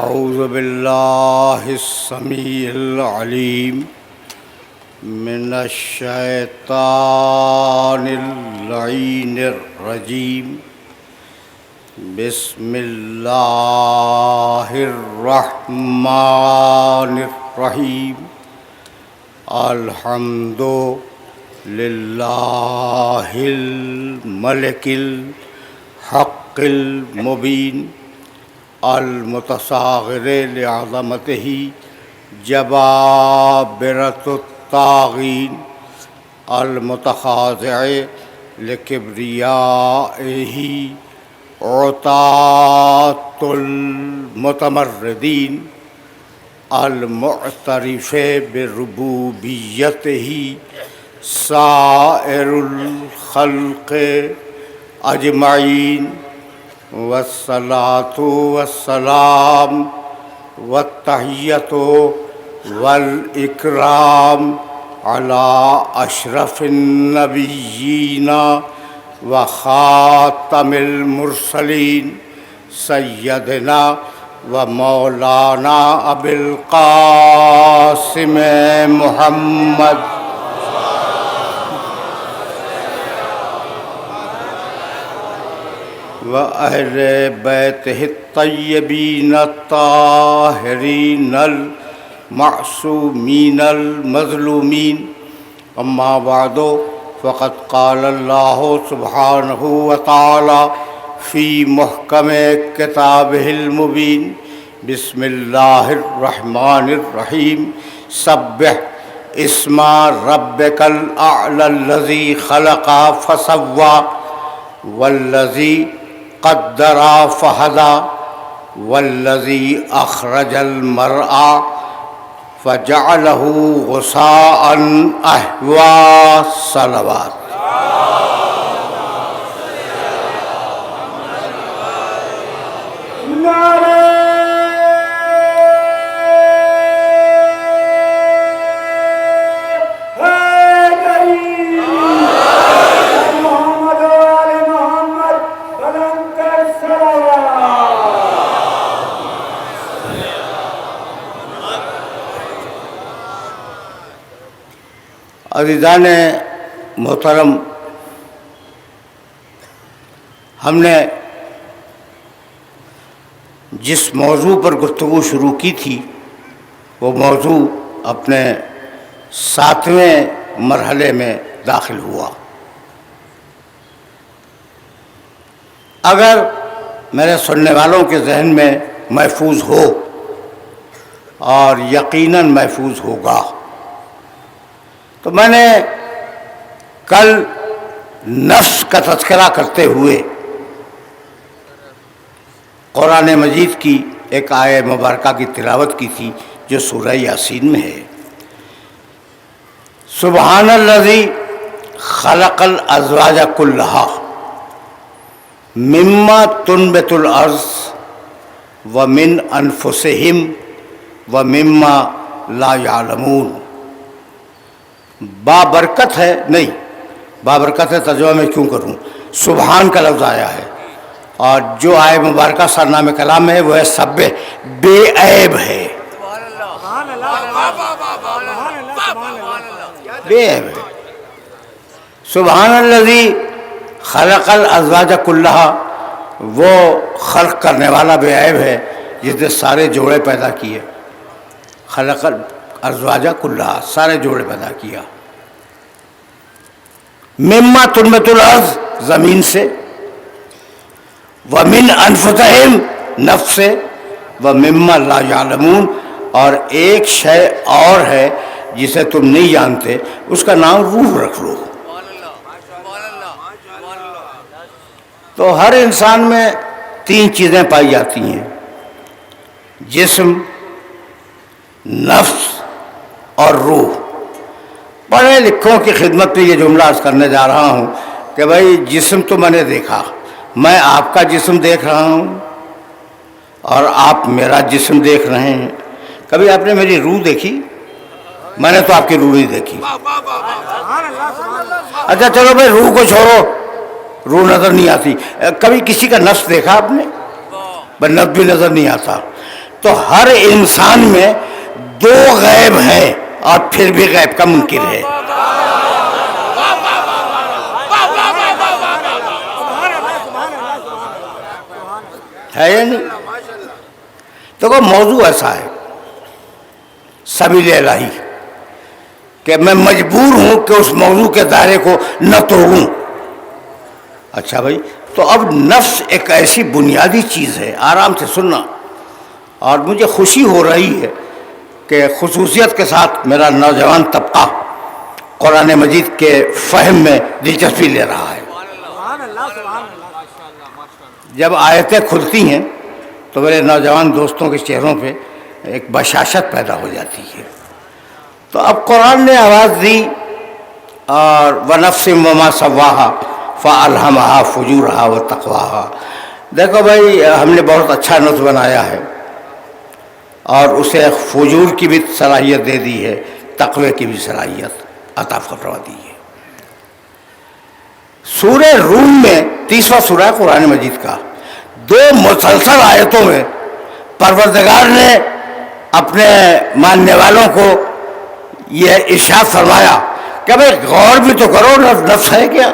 اعوذ باللہ السمیع العلیم من الشیطان اللعین الرجیم بسم اللہ الرحمن الرحیم الحمد للہ الملک الحق المبین المتصاغر لعظمتہ جبابرۃ الطاغین المتخاضع لکبریائہ عطاة المتمردین المعترف بربوبیتہ سائر الخلق اجمعین والصلاة والسلام والتحیۃ والاکرام علی اشرف النبیین وخاتم المرسلین سیدنا و مولانا ابی القاسم محمد وأہل بیتہ الطیبین الطاہرین المعصومین المظلومین اما بعد فقد قال اللہ سبحانہ وتعالی فی محکم کتابہ المبین بسم اللہ الرحمن الرحیم سبح اسم ربک الاعلی الذی خلق فسوی والذی قدر فہدی والذی اخرج المرعى فجعلہ غثاء احوا صلوات. عزیزان محترم، ہم نے جس موضوع پر گفتگو شروع کی تھی وہ موضوع اپنے 7ویں مرحلے میں داخل ہوا. اگر میرے سننے والوں کے ذہن میں محفوظ ہو، اور یقیناً محفوظ ہوگا، تو میں نے کل نفس کا تذکرہ کرتے ہوئے قرآن مجید کی ایک آیہ مبارکہ کی تلاوت کی تھی جو سورہ یاسین میں ہے. سبحان الذی خلق الازواج کلہا مما تنبت الارض ومن انفسہم ومما لا یعلمون. بابرکت ہے، نہیں بابرکت ہے ترجمہ میں کیوں کروں، سبحان کا لفظ آیا ہے، اور جو آئے مبارکہ سرنام کلام ہے وہ ہے سبح، بے عیب ہے، بے عیب ہے. سبحان الذی خلق الازواج کلہا، وہ خلق کرنے والا بے عیب ہے جس نے سارے جوڑے پیدا کیے. خلق الازواج کلہا، سارے جوڑے پیدا کیا. مما تنبت الارض، زمین سے، ومن انفسہم، نفس سے، ومما لا یعلمون، اور ایک شے اور ہے جسے تم نہیں جانتے، اس کا نام روح رکھ لو. تو ہر انسان میں 3 چیزیں پائی جاتی ہیں، جسم، نفس اور روح. پڑھے لکھوں کی خدمت پہ یہ جملہ عرض کرنے جا رہا ہوں کہ بھائی جسم تو میں نے دیکھا، میں آپ کا جسم دیکھ رہا ہوں اور آپ میرا جسم دیکھ رہے ہیں. کبھی آپ نے میری روح دیکھی؟ میں نے تو آپ کی روح ہی دیکھی. اچھا چلو بھائی روح کو چھوڑو، روح نظر نہیں آتی. کبھی کسی کا نفس دیکھا آپ نے؟ بس نفس بھی نظر نہیں آتا. تو ہر انسان میں دو غیب ہیں اور پھر بھی غیب کا منکر ہے. ہے یا نہیں؟ تو وہ موضوع ایسا ہے سبیل الہی کہ میں مجبور ہوں کہ اس موضوع کے دائرے کو نہ توڑوں. اچھا بھائی، تو اب نفس ایک ایسی بنیادی چیز ہے، آرام سے سننا. اور مجھے خوشی ہو رہی ہے کہ خصوصیت کے ساتھ میرا نوجوان طبقہ قرآن مجید کے فہم میں دلچسپی لے رہا ہے. جب آیتیں کھلتی ہیں تو میرے نوجوان دوستوں کے چہروں پہ ایک بشاشت پیدا ہو جاتی ہے. تو اب قرآن نے آواز دی اور وَنَفْسٍ وَمَا سَوَّاهَا فَأَلْهَمَهَا فُجُورَهَا وَتَقْوَاهَا. دیکھو بھائی، ہم نے بہت اچھا نفس بنایا ہے اور اسے فجور کی بھی صلاحیت دے دی ہے، تقوی کی بھی صلاحیت عطا فرما دی ہے. سورہ روم میں 30واں سورہ قرآن مجید کا 2 مسلسل آیتوں میں پروردگار نے اپنے ماننے والوں کو یہ ارشاد فرمایا کہ بھئی غور بھی تو کرو، نفس ہے کیا.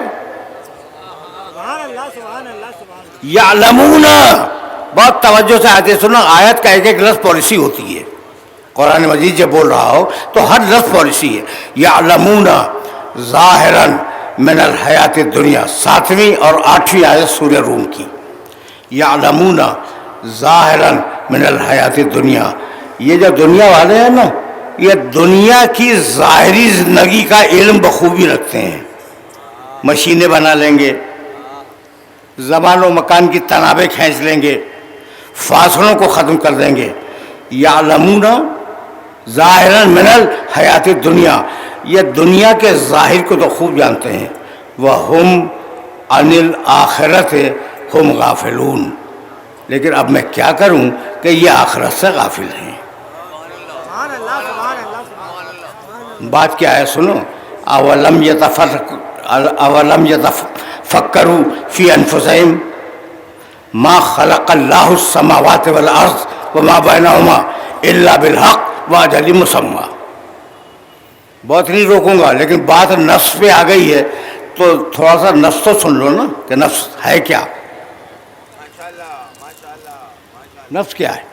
یعلمون، بہت توجہ سے آیتیں سننا. آیت کا ایک ایک لفظ پالیسی ہوتی ہے. قرآن مجید جب بول رہا ہو تو ہر لفظ پالیسی ہے. یعلمون ظاہراً من الحیات الدنیا، 7ویں اور 8ویں آیت سورہ روم کی. یعلمون ظاہراً من الحیات الدنیا، یہ جو دنیا والے ہیں نا، یہ دنیا کی ظاہری زندگی کا علم بخوبی رکھتے ہیں. مشینیں بنا لیں گے، زمان و مکان کی تنابیں کھینچ لیں گے، فاصلوں کو ختم کر دیں گے. یعلمون ظاہراً من الحیات الدنیا، یہ دنیا کے ظاہر کو تو خوب جانتے ہیں. وَهُمْ عَنِ الْآخِرَةِ هُمْ غَافِلُونَ. لیکن اب میں کیا کروں کہ یہ آخرت سے غافل ہیں. بات کیا ہے سنو. اولم یتفکروا فی انفسہم ما خلق اللہ السماوات والارض وما بینہما الا بالحق واجل مسمى. بہت نہیں روکوں گا، لیکن بات نفس پہ آ گئی ہے تو تھوڑا سا نفس تو سن لو نا کہ نفس ہے کیا. نفس کیا ہے؟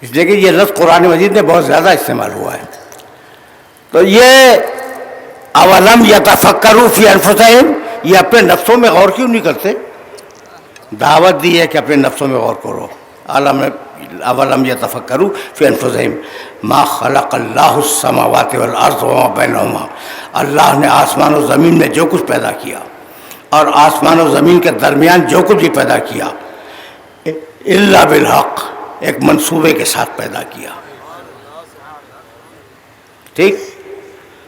اس لیے کہ یہ لفظ قرآن مجید میں بہت زیادہ استعمال ہوا ہے. تو یہ اولم یتفکروا فی انفسہم، یہ اپنے نفسوں میں غور کیوں نہیں کرتے؟ دعوت دی ہے کہ اپنے نفسوں میں غور کرو. اولم یتفکروا فی انفسہم ما خلق اللہ السماوات والارض وما بینہما، اللہ نے آسمان و زمین میں جو کچھ پیدا کیا اور آسمان و زمین کے درمیان جو کچھ بھی پیدا کیا، الا بالحق، ایک منصوبے کے ساتھ پیدا کیا. ٹھیک،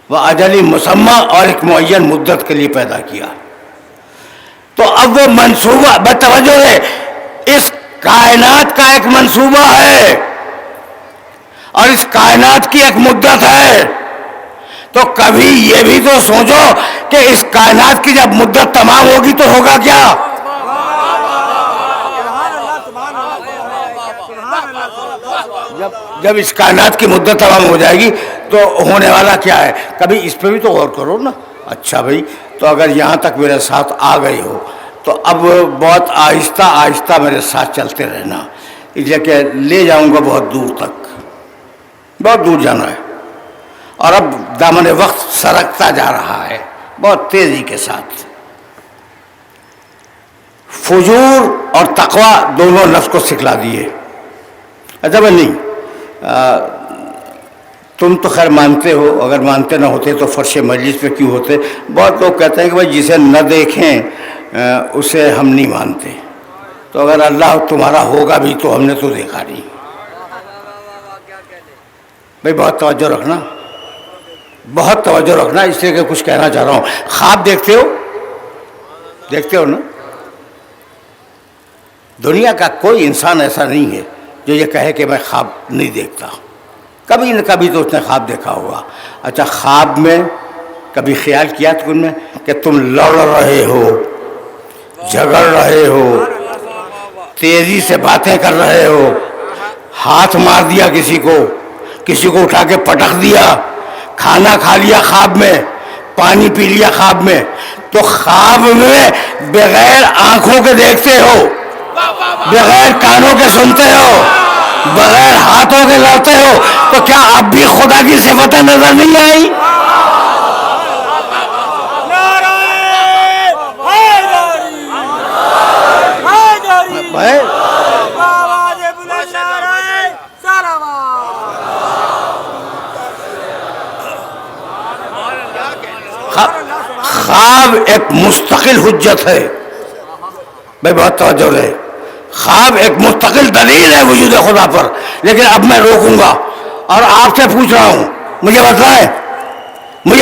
وہ اجل مسمى، اور ایک معین مدت کے لیے پیدا کیا. تو اب وہ منصوبہ بتوجہ ہے، اس کائنات کا ایک منصوبہ ہے اور اس کائنات کی ایک مدت ہے. تو کبھی یہ بھی تو سوچو کہ اس کائنات کی جب مدت تمام ہوگی تو ہوگا کیا؟ جب اس کائنات کی مدت تمام ہو جائے گی تو ہونے والا کیا ہے؟ کبھی اس پہ بھی تو غور کرو نا. اچھا بھائی، تو اگر یہاں تک میرے ساتھ آ گئے ہو تو اب بہت آہستہ آہستہ میرے ساتھ چلتے رہنا، اس لیے کہ لے جاؤں گا بہت دور تک، بہت دور جانا ہے. اور اب دامن وقت سرکتا جا رہا ہے بہت تیزی کے ساتھ. فجور اور تقوی دونوں نفس کو سکھلا دیے. اچھا بھائی، نہیں تم تو خیر مانتے ہو، اگر مانتے نہ ہوتے تو فرش مجلس پہ کیوں ہوتے؟ بہت لوگ کہتے ہیں کہ بھائی جسے نہ دیکھیں اسے ہم نہیں مانتے. تو اگر اللہ تمہارا ہوگا بھی تو ہم نے تو دیکھا نہیں. بھائی بہت توجہ رکھنا، بہت توجہ رکھنا، اس لیے کہ کچھ کہنا چاہ رہا ہوں. خواب دیکھتے ہو؟ دیکھتے ہو نا؟ دنیا کا کوئی انسان ایسا نہیں ہے جو یہ کہے کہ میں خواب نہیں دیکھتا. کبھی نہ کبھی تو اس نے خواب دیکھا ہوگا. اچھا، خواب میں کبھی خیال کیا تم نے کہ تم لڑ رہے ہو، جھگڑ رہے ہو، تیزی سے باتیں کر رہے ہو، ہاتھ مار دیا کسی کو اٹھا کے پٹک دیا، کھانا کھا لیا خواب میں، پانی پی لیا خواب میں، تو خواب میں بغیر آنکھوں کے دیکھتے ہو، بغیر کانوں کے سنتے ہو، بغیر ہاتھوں کے لڑتے ہو، تو کیا اب بھی خدا کی صفتیں نظر نہیں آئی؟ خواب ایک مستقل حجت ہے بھائی، بہت توجہ رہے، خواب ایک مستقل دلیل ہے وجود خدا پر، لیکن اب میں روکوں گا اور آپ سے پوچھ رہا ہوں، مجھے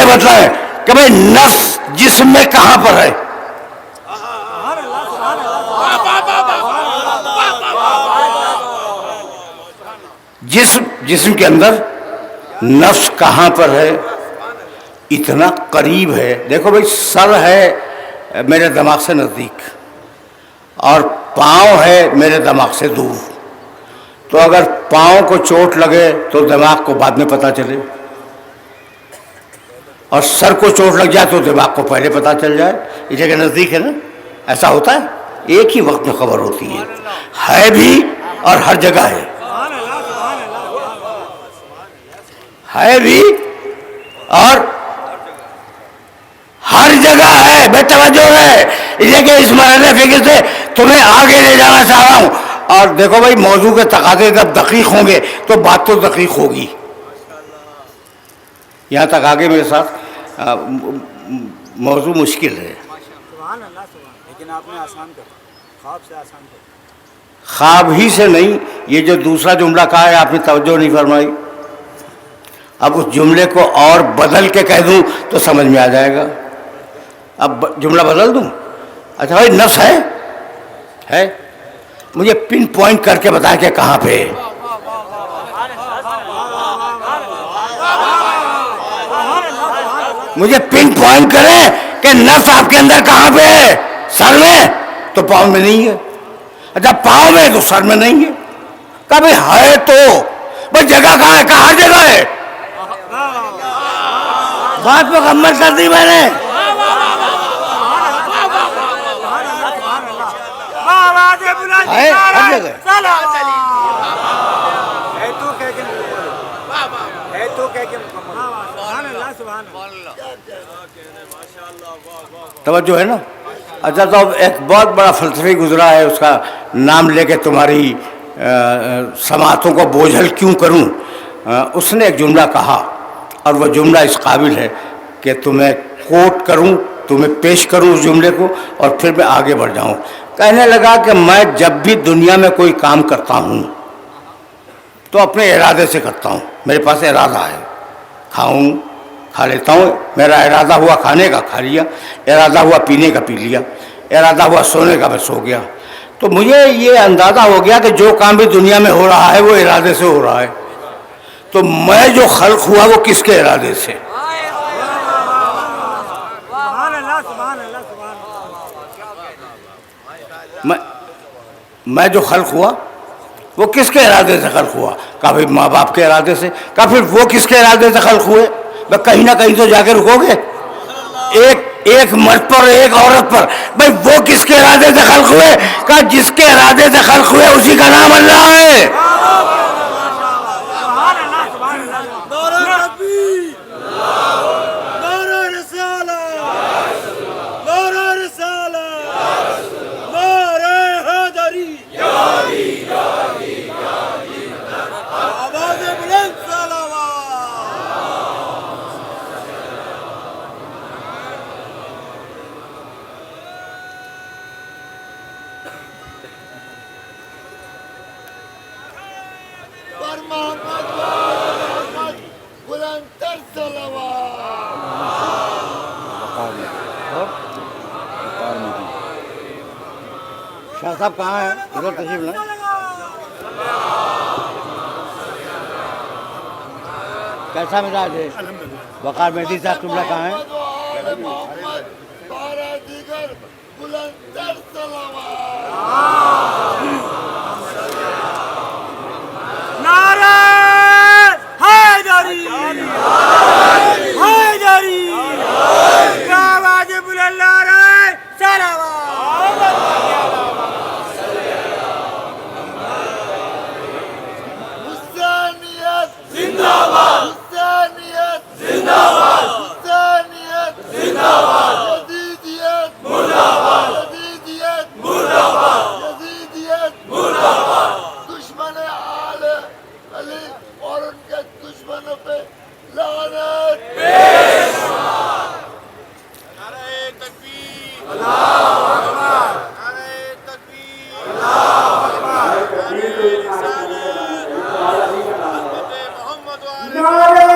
بتلائیں کہ بھائی نفس جسم میں کہاں پر ہے؟ جسم کے اندر نفس کہاں پر ہے؟ اتنا قریب ہے، دیکھو بھائی، سر ہے میرے دماغ سے نزدیک اور پاؤں ہے میرے دماغ سے دور، تو اگر پاؤں کو چوٹ لگے تو دماغ کو بعد میں پتہ چلے، اور سر کو چوٹ لگ جائے تو دماغ کو پہلے پتہ چل جائے، یہ جگہ نزدیک ہے نا، ایسا ہوتا ہے، ایک ہی وقت میں خبر ہوتی ہے بھی اور ہر جگہ ہے بھی اور ہر جگہ ہے، بے توجہ ہے، اس لیے کہ اس مرحلے فکر سے تمہیں آگے لے جانا چاہ رہا ہوں، اور دیکھو بھائی موضوع کے تقاضے جب دقیق ہوں گے تو بات تو دقیق ہوگی، یہاں تک آگے میرے ساتھ موضوع مشکل ہے، لیکن آپ نے آسان کر، خواب سے آسان کر، خواب ہی سے نہیں، یہ جو دوسرا جملہ کہا ہے آپ نے توجہ نہیں فرمائی، اب اس جملے کو اور بدل کے کہہ دوں تو سمجھ میں آ جائے گا، اب جملہ بدل دوں، اچھا بھائی نفس ہے، مجھے پن پوائنٹ کر کے بتائیں کہ کہاں پہ ہے، مجھے پن پوائنٹ کریں کہ نفس آپ کے اندر کہاں پہ ہے، سر میں تو پاؤں میں نہیں ہے، اچھا پاؤں میں تو سر میں نہیں ہے، کہا بھائی ہے تو بھائی جگہ کہاں ہے، کہاں جگہ ہے، بات مکمل کر دی میں نے، ہے ہر جگہ، توجہ ہے نا، اچھا تو اب ایک بہت بڑا فلسفی گزرا ہے، اس کا نام لے کے تمہاری سماعتوں کو بوجھل کیوں کروں، اس نے ایک جملہ کہا اور وہ جملہ اس قابل ہے کہ تمہیں کوٹ کروں، تمہیں پیش کروں اس جملے کو اور پھر میں آگے بڑھ جاؤں، کہنے لگا کہ میں جب بھی دنیا میں کوئی کام کرتا ہوں تو اپنے ارادے سے کرتا ہوں، میرے پاس ارادہ ہے، کھاؤں کھا لیتا ہوں، میرا ارادہ ہوا کھانے کا کھا لیا، ارادہ ہوا پینے کا پی لیا، ارادہ ہوا سونے کا میں سو گیا، تو مجھے یہ اندازہ ہو گیا کہ جو کام بھی دنیا میں ہو رہا ہے وہ ارادے سے ہو رہا ہے، تو میں جو خلق ہوا وہ کس کے ارادے سے، میں جو خلق ہوا وہ کس کے ارادے سے خلق ہوا، کہا بھائی ماں باپ کے ارادے سے، کہا پھر وہ کس کے ارادے سے خلق ہوئے، بھائی کہیں نہ کہیں تو جا کے رکو گے، ایک مرد پر ایک عورت پر، بھائی وہ کس کے ارادے سے خلق ہوئے، کہا جس کے ارادے سے خلق ہوئے اسی کا نام اللہ ہے، شاہ صاحب کہاں ہیں، ادھر تشریف لائیں، کیسا مزاج ہے، وقار مہدی صاحب قبلہ کہاں ہیں، بلندر صلوات نعرہ حیدری حیدری آواز بلند نعرہ صلوات حسینیت زندہ باد حسینیت زندہ باد حسینیت زندہ باد یزیدیت مرد آباد یزیدیت مرد آباد یزیدیت مرد آباد دشمن آل علی اور ان کے دشمنوں پہ لعنت نعرہ تکبیر اللہ اکبر نعرہ تکبیر اللہ اکبر نعرہ رسالت حضرت محمد وعلی نعرہ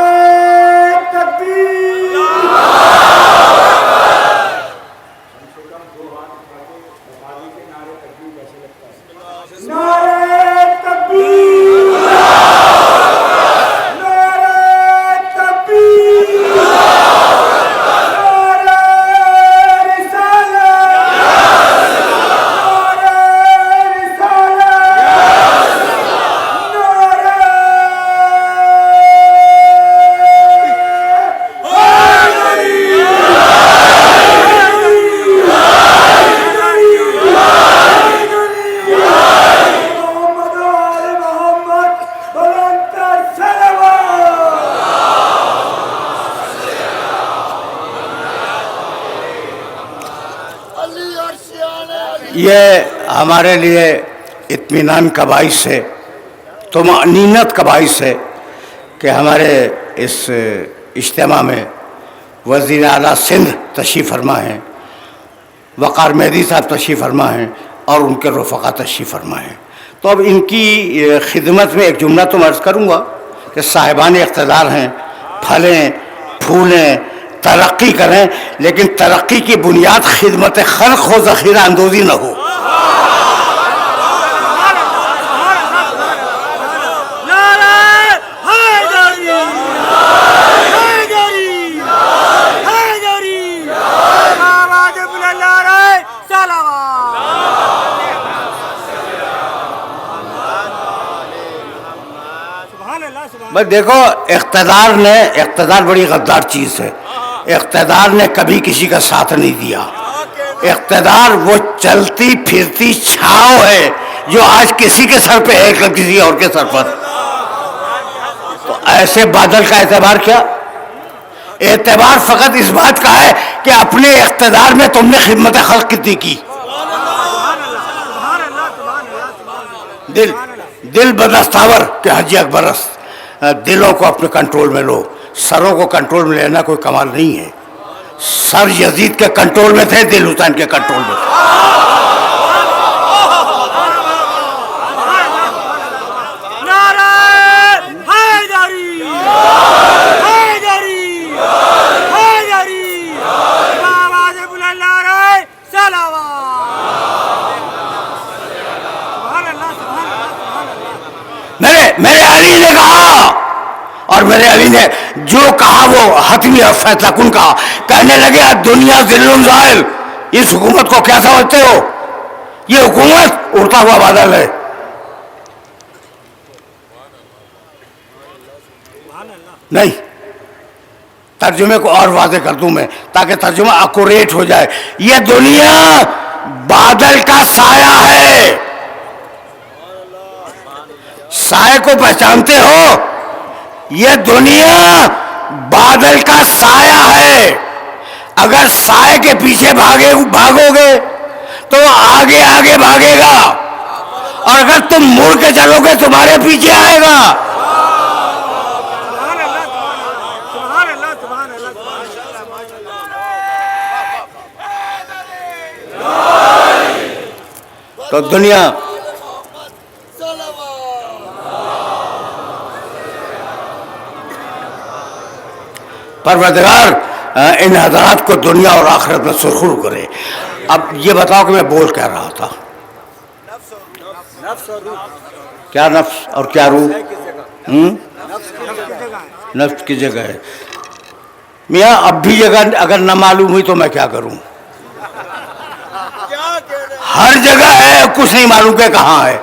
تکبیر نعرہ تکبیر نعرہ تکبیر نعرہ رسالت نعرہ رسالت محمد آل محمد بلندر صلوات علی عرشیان علی یہ ہمارے لیے اطمینان کا باعث ہے، طمأنینت کا باعث ہے کہ ہمارے اس اجتماع میں وزیر اعلیٰ سندھ تشریف فرما ہیں، وقار مہدی صاحب تشریف فرما ہیں اور ان کے رفقا تشریف فرما ہیں۔ تو اب ان کی خدمت میں ایک جملہ تو عرض کروں گا کہ صاحبان اقتدار ہیں، پھلیں پھولیں ترقی کریں، لیکن ترقی کی بنیاد خدمت خلق ہو، ذخیرہ اندوزی نہ ہو۔ نعرہ حیدری حیدری حیدری آواز بلند نعرہ صلوات سبحان اللہ سبحان بس دیکھو، اقتدار بڑی غدار چیز ہے۔ اقتدار نے کبھی کسی کا ساتھ نہیں دیا۔ اقتدار وہ چلتی پھرتی چھاؤ ہے جو آج کسی کے سر پہ ہے، کل کسی اور کے سر پر۔ تو ایسے بادل کا اعتبار کیا؟ اعتبار فقط اس بات کا ہے کہ اپنے اقتدار میں تم نے خدمت خلق کتنی کی۔ دل بدستاور کہ حجی اکبرس، دلوں کو اپنے کنٹرول میں لو، سروں کو کنٹرول میں لینا کوئی کمال نہیں ہے۔ سر یزید کے کنٹرول میں تھے، دل حسین کے کنٹرول میں تھے۔ نعرہ حیدری حیدری حیدری آواز بلند نعرہ صلوات سبحان اللہ سبحان اللہ سبحان اللہ میرے علی نے کہا، اور میرے علی نے جو کہا وہ حتمی اور فیصلہ کن کہا۔ کہنے لگے دنیا ذل زائل، اس حکومت کو کیا سمجھتے ہو؟ یہ حکومت اڑتا ہوا بادل ہے۔ نہیں، ترجمے کو اور واضح کر دوں میں تاکہ ترجمہ ایکوریٹ ہو جائے۔ یہ دنیا بادل کا سایہ ہے۔ سائے کو پہچانتے ہو؟ یہ دنیا بادل کا سایہ ہے۔ اگر سائے کے پیچھے بھاگو گے تو آگے آگے بھاگے گا، اور اگر تم مڑ کے چلو گے تمہارے پیچھے آئے گا۔ سبحان اللہ سبحان اللہ سبحان اللہ تو دنیا پروردگار ان حضرات کو دنیا اور آخرت میں سرخرو کرے۔ اب یہ بتاؤ کہ میں بول کیا رہا تھا؟ کیا نفس اور کیا روح؟ نفس کی جگہ ہے میاں۔ اب بھی جگہ اگر نہ معلوم ہوئی تو میں کیا کروں؟ ہر جگہ ہے کچھ نہیں معلوم کہ کہاں ہے.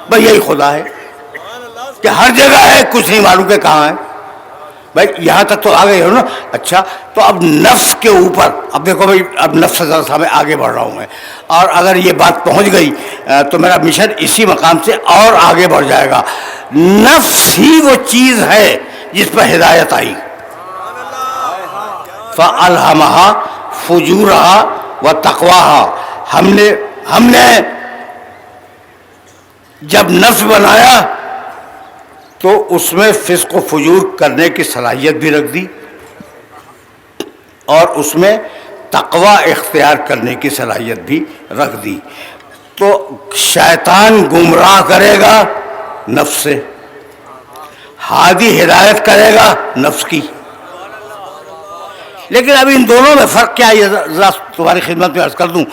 بھائی یہی خدا ہے کہ ہر جگہ ہے کچھ نہیں معلوم کہ کہاں ہے. بھائی یہاں تک تو آ گئے ہو نا. اچھا تو اب نفس کے اوپر اب دیکھو بھائی اب نفس سے ذرا سا میں آگے بڑھ رہا ہوں میں, اور اگر یہ بات پہنچ گئی تو میرا مشن اسی مقام سے اور آگے بڑھ جائے گا. نفس ہی وہ چیز ہے جس پر ہدایت آئی. فَأَلْهَمَهَا فُجُورَهَا وَتَقْوَاهَا. ہم نے جب نفس بنایا تو اس میں فسق و فجور کرنے کی صلاحیت بھی رکھ دی اور اس میں تقوی اختیار کرنے کی صلاحیت بھی رکھ دی. تو شیطان گمراہ کرے گا نفس سے, ہادی ہدایت کرے گا نفس کی. لیکن ابھی ان دونوں میں فرق کیا ہے یہ ذرا تمہاری خدمت میں عرض کر دوں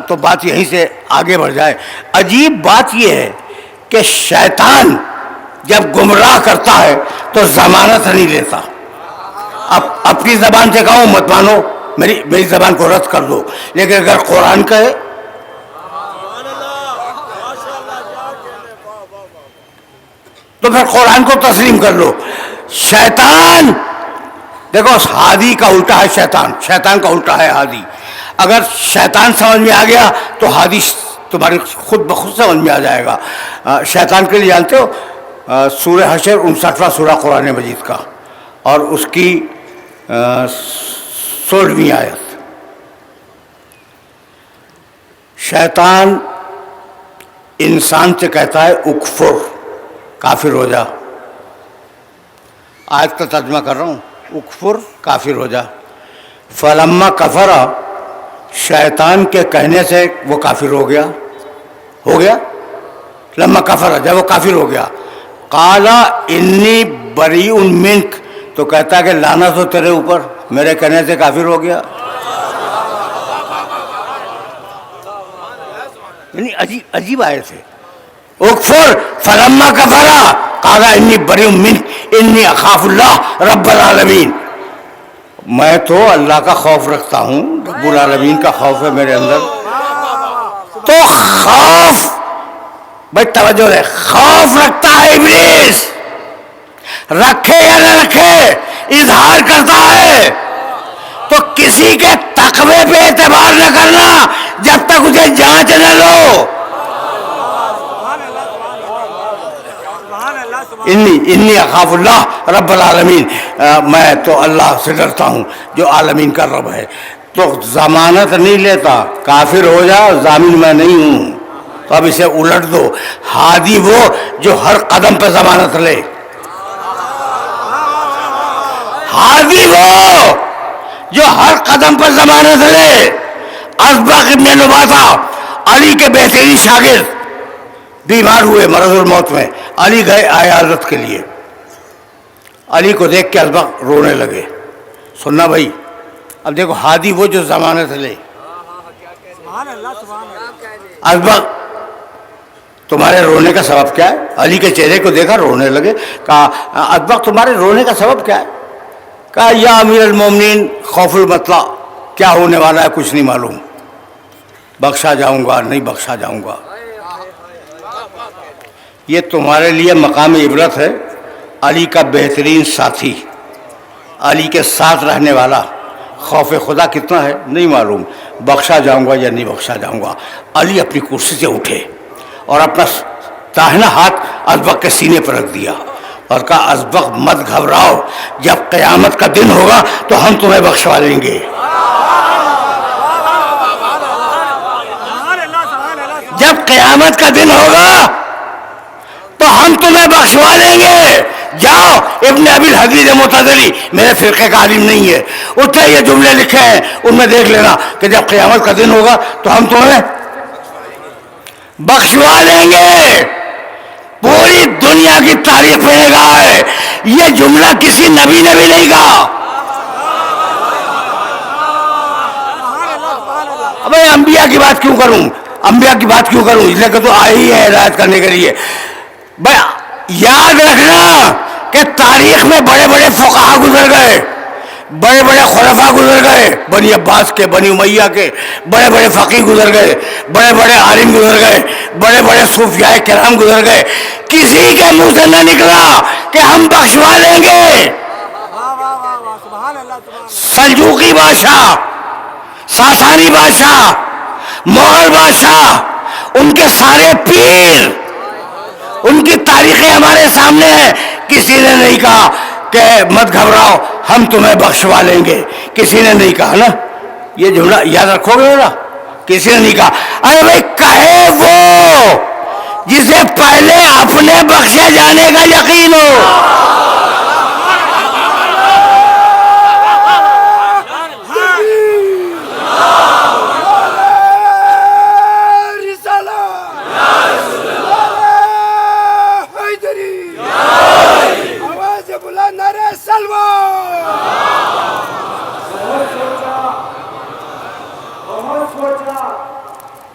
تو بات یہیں سے آگے بڑھ جائے. عجیب بات یہ ہے کہ شیطان جب گمراہ کرتا ہے تو ضمانت نہیں لیتا. اب اپنی زبان سے کہوں مت مانو, میری زبان کو رد کر دو, لیکن اگر قرآن کہے تو پھر قرآن کو تسلیم کر لو. شیطان دیکھو ہادی کا الٹا ہے شیطان, شیطان کا الٹا ہے ہادی. اگر شیطان سمجھ میں آ گیا تو ہادی تمہاری خود بخود سمجھ میں آ جائے گا. شیطان کے لیے جانتے ہو سورہ حشر 59واں سورہ قرآن مجید کا اور اس کی 16ویں آیت. شیطان انسان سے کہتا ہے اکفر, کافر ہو جا. آیت کا ترجمہ کر رہا ہوں, اکفر کافر ہو جا. فلما کفر, شیطان کے کہنے سے وہ کافر ہو گیا. لما کفر, جب وہ کافر ہو گیا. قالا انی بریء منک, تو کہتا ہے کہ لعنت ہو تیرے اوپر, میرے کہنے سے کافر ہو گیا. یعنی عجیب آیت ہے. اکفر فلما کفر قال انی بریء منک انی اخاف اللہ رب العالمین. میں تو اللہ کا خوف رکھتا ہوں, رب العالمین کا خوف ہے میرے اندر. تو خوف, بھائی توجہ ہے, خوف رکھتا ہے ابلیس, رکھے یا نہ رکھے اظہار کرتا ہے. تو کسی کے تقوی پہ اعتبار نہ کرنا جب تک اسے جانچ نہ لو. انی اخاف اللہ رب العالمین, میں تو اللہ سے ڈرتا ہوں جو عالمین کا رب ہے. تو ضمانت نہیں لیتا, کافر ہو جا ضامن میں نہیں ہوں. تو اب اسے الٹ دو, ہادی وہ جو ہر قدم پہ ضمانت لے. ہادی وہ جو ہر قدم پر ضمانت لے. ازبق ابن نباتہ علی کے بہترین شاگرد بیمار ہوئے مرض الموت میں, علی گئے عیادت کے لیے. علی کو دیکھ کے ازبق رونے لگے. سننا بھائی, اب دیکھو ہادی وہ جو ضمانت لے. ازبق تمہارے رونے کا سبب کیا ہے؟ علی کے چہرے کو دیکھا رونے لگے. کہا ازبق تمہارے رونے کا سبب کیا ہے؟ کہا یا امیر المومنین خوف المطلع, کیا ہونے والا ہے کچھ نہیں معلوم, بخشا جاؤں گا نہیں بخشا جاؤں گا. یہ تمہارے لیے مقام عبرت ہے. علی کا بہترین ساتھی, علی کے ساتھ رہنے والا, خوف خدا کتنا ہے نہیں معلوم, بخشا جاؤں گا یا نہیں بخشا جاؤں گا. علی اپنی کرسی سے اٹھے اور اپنا داہنا ہاتھ ازبق کے سینے پر رکھ دیا اور کہا ازبق مت گھبراؤ, جب قیامت کا دن ہوگا تو ہم تمہیں بخشوا لیں گے. جب قیامت کا دن ہوگا تو ہم تمہیں بخشوا لیں گے. جاؤ, ابن ابی الحدید معتزلی میرے فرقے کا عالم نہیں ہے, اس نے یہ جملے لکھے ہیں, ان میں دیکھ لینا کہ جب قیامت کا دن ہوگا تو ہم تمہیں بخشوا لیں گے. پوری دنیا کی تاریخ میں کہا ہے, یہ جملہ کسی نبی نے بھی نہیں کہا. اب انبیاء کی بات کیوں کروں, انبیاء کی بات کیوں کروں, اس لیے کہ تو آئی ہے ہدایت کرنے کے لیے. بھائی یاد رکھنا کہ تاریخ میں بڑے بڑے فقہا گزر گئے, بڑے بڑے خلفاء گزر گئے، بنی عباس کے، بنی امیہ کے، بڑے بڑے فقیہ گزر گئے، بڑے بڑے عالم گزر گئے، بڑے بڑے صوفیاء کرام گزر گئے، کسی کے منہ سے نہ نکلا کہ ہم بخشوا لیں گے۔ واہ واہ واہ واہ، سبحان اللہ سبحان اللہ۔ سلجوقی بادشاہ، ساسانی بادشاہ، مغل بادشاہ، ان کے سارے پیر، ان کی تاریخیں ہمارے سامنے ہیں، کسی نے نہیں کہا کہ مت گھبراؤ ہم تمہیں بخشوا لیں گے، کسی نے نہیں کہا نا، یہ جملہ یاد رکھو گے نا، کسی نے نہیں کہا۔ ارے بھائی کہے وہ جسے پہلے اپنے بخشے جانے کا یقین ہو۔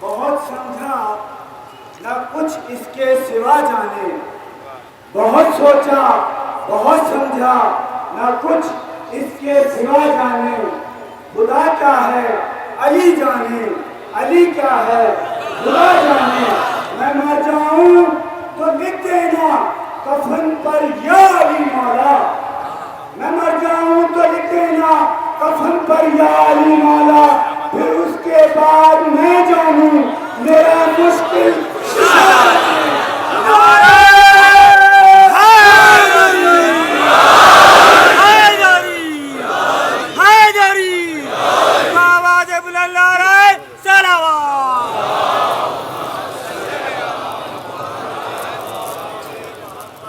بہت سمجھا نہ کچھ اس کے سوا جانے، بہت سوچا بہت سمجھا نہ کچھ اس کے سوا جانے، خدا کیا ہے علی جانے، علی کیا ہے خدا جانے، میں مر جاؤں تو لکھ دینا کفن پر یا علی مولا، میں مر جاؤں تو لکھ دینا کفن پر یا علی مولا، پھر اس کے بعد میں جانوں میرا مشکل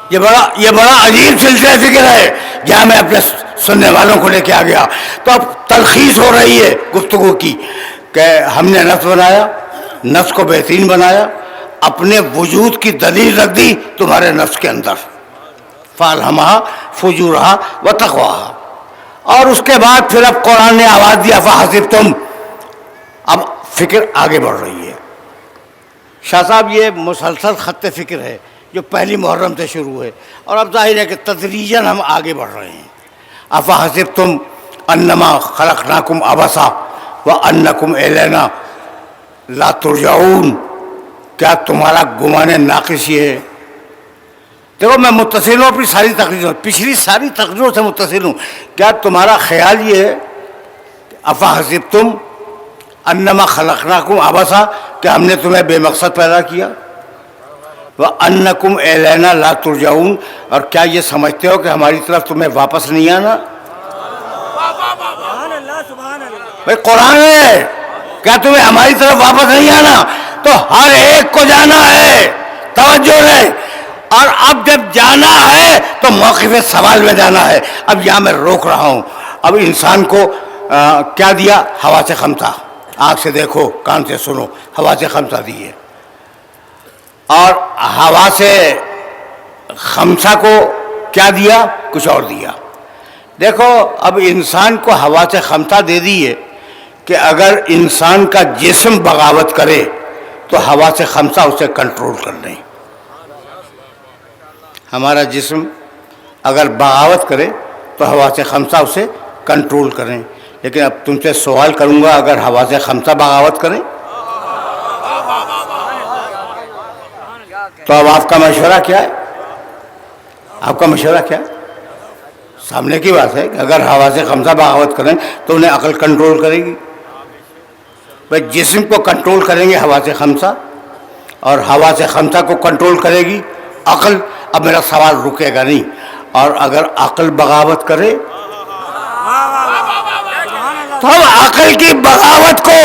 یہ بڑا عجیب سلسلہ ذکر ہے جہاں میں اپنے سننے والوں کو لے کے آ گیا۔ تو اب تلخیص ہو رہی ہے گفتگو کی کہ ہم نے نفس بنایا، نفس کو بہترین بنایا، اپنے وجود کی دلیل رکھ دی تمہارے نفس کے اندر، فَأَلْهَمَهَا فُجُورَهَا وَتَقْوَاهَا، اور اس کے بعد پھر اب قرآن نے آواز دیا فَحَسِبْتُمْ، اب فکر آگے بڑھ رہی ہے۔ شاہ صاحب یہ مسلسل خط فکر ہے جو پہلی محرم سے شروع ہے، اور اب ظاہر ہے کہ تدریجاً ہم آگے بڑھ رہے ہیں۔ افحسبتم انما خلقناکم عبثا وانکم الینا لا ترجعون، کیا تمہارا گمان ناقص یہ ہے؟ دیکھو میں متصل ہوں اپنی ساری تقریروں، پچھلی ساری تقریروں سے متصل ہوں، کیا تمہارا خیال یہ ہے افحسبتم انما خلقناکم عبثا کہ ہم نے تمہیں بے مقصد پیدا کیا، وَأَنَّكُمْ إِلَيْنَا لَا تُرْجَعُونَ، اور کیا یہ سمجھتے ہو کہ ہماری طرف تمہیں واپس نہیں آنا؟ سبحان اللہ سبحان اللہ۔ بھائی قرآن ہے، کیا تمہیں ہماری طرف واپس نہیں آنا؟ تو ہر ایک کو جانا ہے، توجہ ہے، اور اب جب جانا ہے تو موقف سوال میں جانا ہے۔ اب یہاں میں روک رہا ہوں۔ اب انسان کو کیا دیا؟ ہوا سے خمسہ، آنکھ سے دیکھو، کان سے سنو، ہوا سے خمسہ دیے، اور ہوا سے خمسہ کو کیا دیا؟ کچھ اور دیا۔ دیکھو اب انسان کو ہوا سے خمسہ دے دیے کہ اگر انسان کا جسم بغاوت کرے تو ہوا سے خمسہ اسے کنٹرول کر لیں۔ ہمارا جسم اگر بغاوت کرے تو ہوا سے خمسہ اسے کنٹرول کریں، لیکن اب تم سے سوال کروں گا، اگر ہوا سے خمسہ بغاوت کریں تو اب آپ کا مشورہ کیا ہے؟ آپ کا مشورہ کیا ہے؟ سامنے کی بات ہے کہ اگر ہوا سے خمسہ بغاوت کریں تو انہیں عقل کنٹرول کرے گی۔ بھائی جسم کو کنٹرول کریں گے ہوا سے خمسہ، اور ہوا سے خمسہ کو کنٹرول کرے گی عقل۔ اب میرا سوال رکے گا نہیں، اور اگر عقل بغاوت کرے تو اب عقل کی بغاوت کو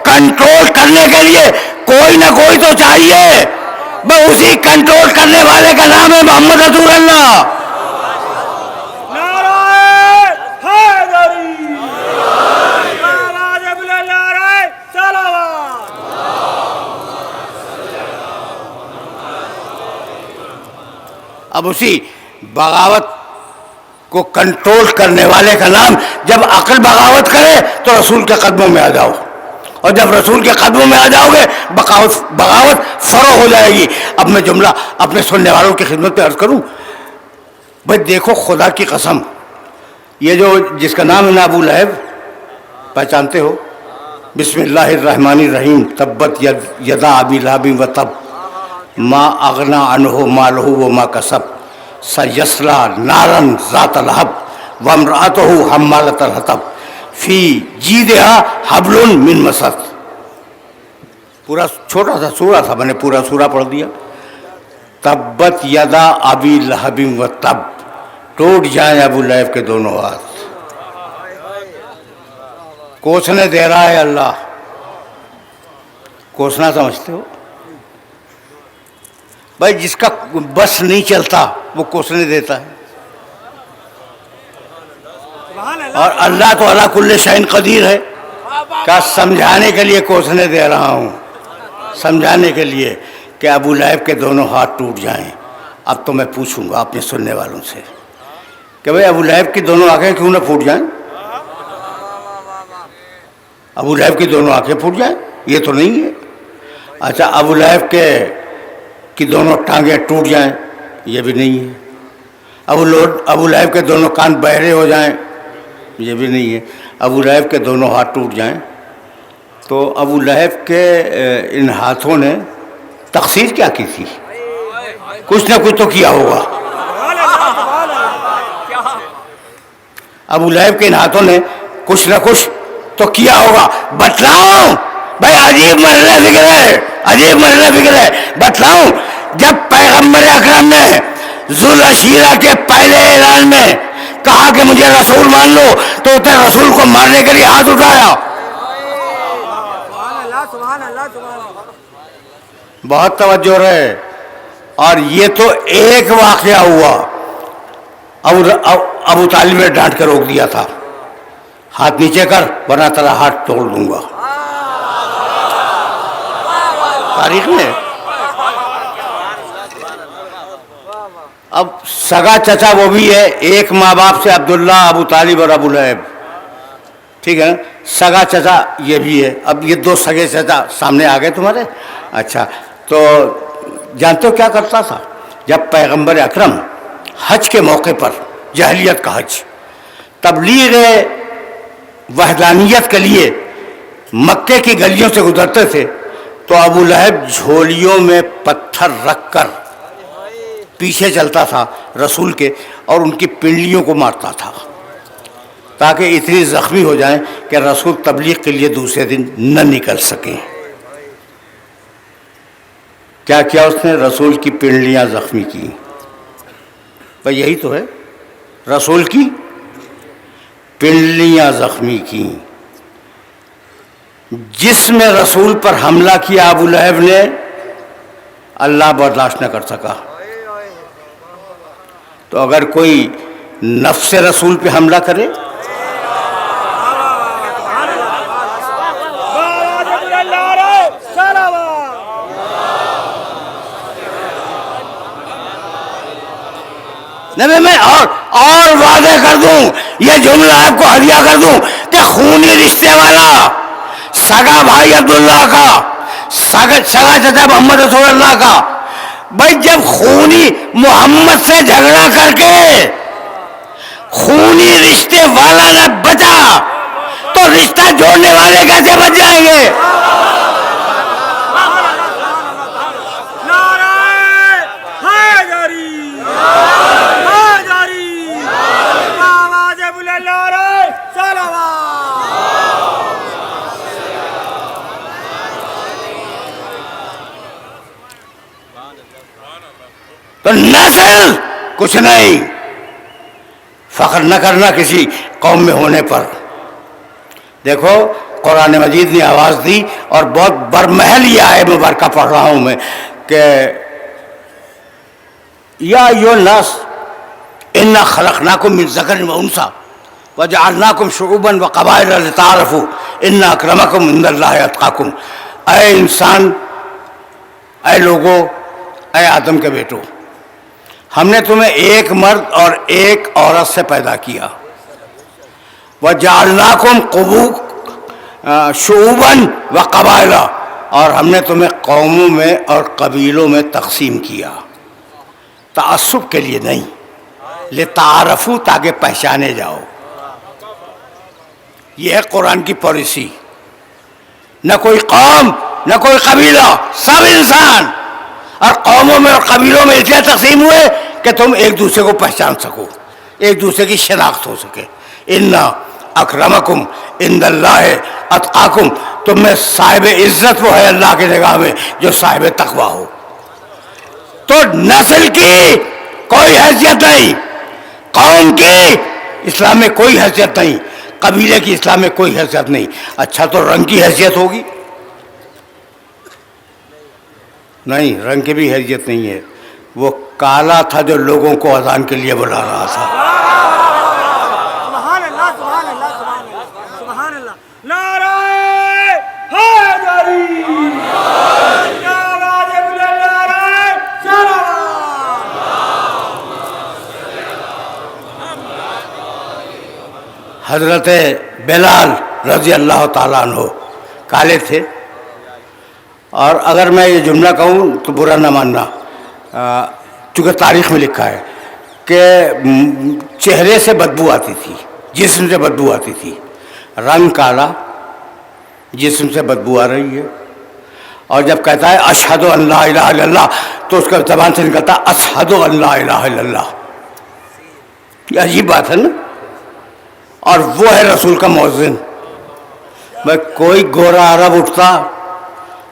کنٹرول کرنے کے لیے کوئی نہ کوئی تو چاہیے۔ بس اسی کنٹرول کرنے والے کا نام ہے محمد رسول اللہ۔ اب اسی بغاوت کو کنٹرول کرنے والے کا نام، جب عقل بغاوت کرے تو رسول کے قدموں میں آ جاؤ، اور جب رسول کے قدموں میں آ جاؤ گے بغاوت فروغ ہو جائے گی۔ اب میں جملہ اپنے سننے والوں کی خدمت پہ عرض کروں، بھائی دیکھو خدا کی قسم، یہ جو جس کا نام ہے نا ابو لہب، پہچانتے ہو؟ بسم اللہ الرحمن الرحیم، تبت یدا ابی لہب و تب ما اغنا عنہ مالہ وما کسب سیصلی نارا ذات لہب وامرأتہ حمالۃ الحطب فی جیدہا حبل من مسد۔ پورا چھوٹا سا سورہ تھا، میں نے پورا سورہ پڑھ دیا۔ تبت یدا ابی لہب و تب، ٹوٹ جائیں ابو لہب کے دونوں ہاتھ۔ کوسنے دے رہا ہے اللہ، کوسنا سمجھتے ہو بھائی؟ جس کا بس نہیں چلتا وہ کوسنے دیتا ہے، اور اللہ تو علی کل شیء قدیر ہے۔ کہ سمجھانے کے لیے کوسنے دے رہا ہوں، سمجھانے کے لیے کہ ابو لہب کے دونوں ہاتھ ٹوٹ جائیں۔ اب تو میں پوچھوں گا اپنے سننے والوں سے کہ بھائی ابو لہب کی دونوں آنکھیں کیوں نہ پھوٹ جائیں؟ ابو لہب کی دونوں آنکھیں پھوٹ جائیں یہ تو نہیں ہے۔ اچھا ابو لہب کی دونوں ٹانگیں ٹوٹ جائیں یہ بھی نہیں ہے۔ ابو لہب کے دونوں کان بہرے ہو جائیں یہ بھی نہیں ہے۔ ابو لہب کے دونوں ہاتھ ٹوٹ جائیں تو ابو لہب کے ان ہاتھوں نے تقصیر کیا کی تھی؟ کچھ نہ کچھ تو کیا ہوگا۔ ابو لہب کے ان ہاتھوں نے کچھ نہ کچھ تو کیا ہوگا۔ بتلاؤں بھائی، عجیب مرحلہ فکر ہے، عجیب مرحلہ فکر ہے۔ بتلاؤں، جب پیغمبر اکرم نے ذوالعشیرہ کے پہلے اعلان میں کہا کہ مجھے رسول مان لو تو اس نے رسول کو مارنے کے لیے ہاتھ اٹھایا۔ بہت توجہ رہے۔ اور یہ تو ایک واقعہ ہوا، ابو طالب نے ڈانٹ کر روک دیا تھا، ہاتھ نیچے کر ورنہ تیرا ہاتھ توڑ دوں گا۔ تاریخ میں اب سگا چچا وہ بھی ہے، ایک ماں باپ سے عبداللہ، ابو طالب اور ابو لہب، ٹھیک ہے نا؟ سگا چچا یہ بھی ہے۔ اب یہ دو سگے چچا سامنے آ گئے تمہارے۔ اچھا تو جانتے ہو کیا کرتا تھا؟ جب پیغمبر اکرم حج کے موقع پر، جاہلیت کا حج، تبلیغ وحدانیت کے لیے مکے کی گلیوں سے گزرتے تھے تو ابو لہب جھولیوں میں پتھر رکھ کر پیچھے چلتا تھا رسول کے اور ان کی پنڈلیوں کو مارتا تھا تاکہ اتنی زخمی ہو جائیں کہ رسول تبلیغ کے لیے دوسرے دن نہ نکل سکیں۔ کیا کیا اس نے؟ رسول کی پنڈلیاں زخمی کی۔ بھئی یہی تو ہے، رسول کی پنڈلیاں زخمی کی۔ جس میں رسول پر حملہ کیا ابو لہب نے، اللہ برداشت نہ کر سکا۔ تو اگر کوئی نفس رسول پہ حملہ کرے، نہیں میں اور واضح کر دوں، یہ جملہ آپ کو ہدیہ کر دوں کہ خونی رشتے والا سگا بھائی عبداللہ کا، سگا چچا محمد رسول اللہ کا، بھائی جب خونی محمد سے جھگڑا کر کے خونی رشتے والا نہ بچا تو رشتہ جوڑنے والے کیسے بچ جائیں گے؟ تو نسل کچھ نہیں، فخر نہ کرنا کسی قوم میں ہونے پر۔ دیکھو قرآن مجید نے آواز دی اور بہت برمحل یہ آیت مبارکہ پڑھ رہا ہوں میں کہ یا ایھا الناس انا خلقناکم من ذکر و انثی وجعلناکم شعوبا وقبائل لتعارفوا ان اکرمکم عند اللہ اتقاکم۔ اے انسان، اے لوگو، اے آدم کے بیٹو، ہم نے تمہیں ایک مرد اور ایک عورت سے پیدا کیا، وَجَعَلْنَاكُمْ شُعُوبًا وَقَبَائِلَ، اور ہم نے تمہیں قوموں میں اور قبیلوں میں تقسیم کیا، تعصب کے لیے نہیں، لِتَعَارَفُوا، تاکہ پہچانے جاؤ۔ یہ ہے قرآن کی پالیسی. نہ کوئی قوم نہ کوئی قبیلہ، سب انسان. اور قوموں میں اور قبیلوں میں اس لیے تقسیم ہوئے کہ تم ایک دوسرے کو پہچان سکو، ایک دوسرے کی شناخت ہو سکے. اِنَّ اکرمکم عند اللہ اتقاکم، تم میں صاحب عزت وہ ہے اللہ کی نگاہ میں جو صاحب تقویٰ ہو. تو نسل کی کوئی حیثیت نہیں، قوم کی اسلام میں کوئی حیثیت نہیں، قبیلے کی اسلام میں کوئی حیثیت نہیں. اچھا تو رنگ کی حیثیت ہوگی؟ نہیں، رنگ کی بھی حیثیت نہیں ہے. وہ کالا تھا جو لوگوں کو اذان کے لیے بلا رہا تھا. سبحان اللہ سبحان اللہ سبحان اللہ سبحان اللہ. نعرہ حیدری، نعرہ بلند، نعرہ سلام. حضرت بلال رضی اللہ تعالیٰ عنہ کالے تھے. اور اگر میں یہ جملہ کہوں تو برا نہ ماننا، چونکہ تاریخ میں لکھا ہے کہ چہرے سے بدبو آتی تھی، جسم سے بدبو آتی تھی. رنگ کالا، جسم سے بدبو آ رہی ہے. اور جب کہتا ہے اشہد ان لا الہ الا اللہ تو اس کا زبان سے نکلتا اشہد ان لا الہ الا اللہ. یہ عجیب بات ہے نا. اور وہ ہے رسول کا مؤذن. میں کوئی گورا عرب اٹھتا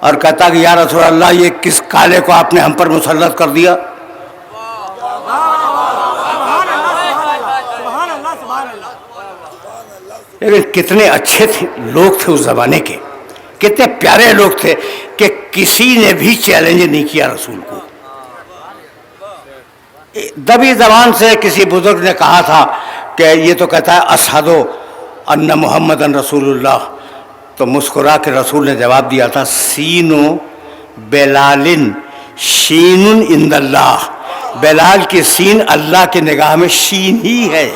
اور کہتا کہ یا رسول اللہ یہ کس کالے کو آپ نے ہم پر مسلط کر دیا. لیکن کتنے اچھے تھے لوگ تھے اس زمانے کے، کتنے پیارے لوگ تھے کہ کسی نے بھی چیلنج نہیں کیا رسول کو. دبی زبان سے کسی بزرگ نے کہا تھا کہ یہ تو کہتا ہے اشہد ان محمد رسول اللہ، تو مسکرا کے رسول نے جواب دیا تھا سین بلال شین عند اللہ، بلال کی سین اللہ کی نگاہ میں شین ہی ہے.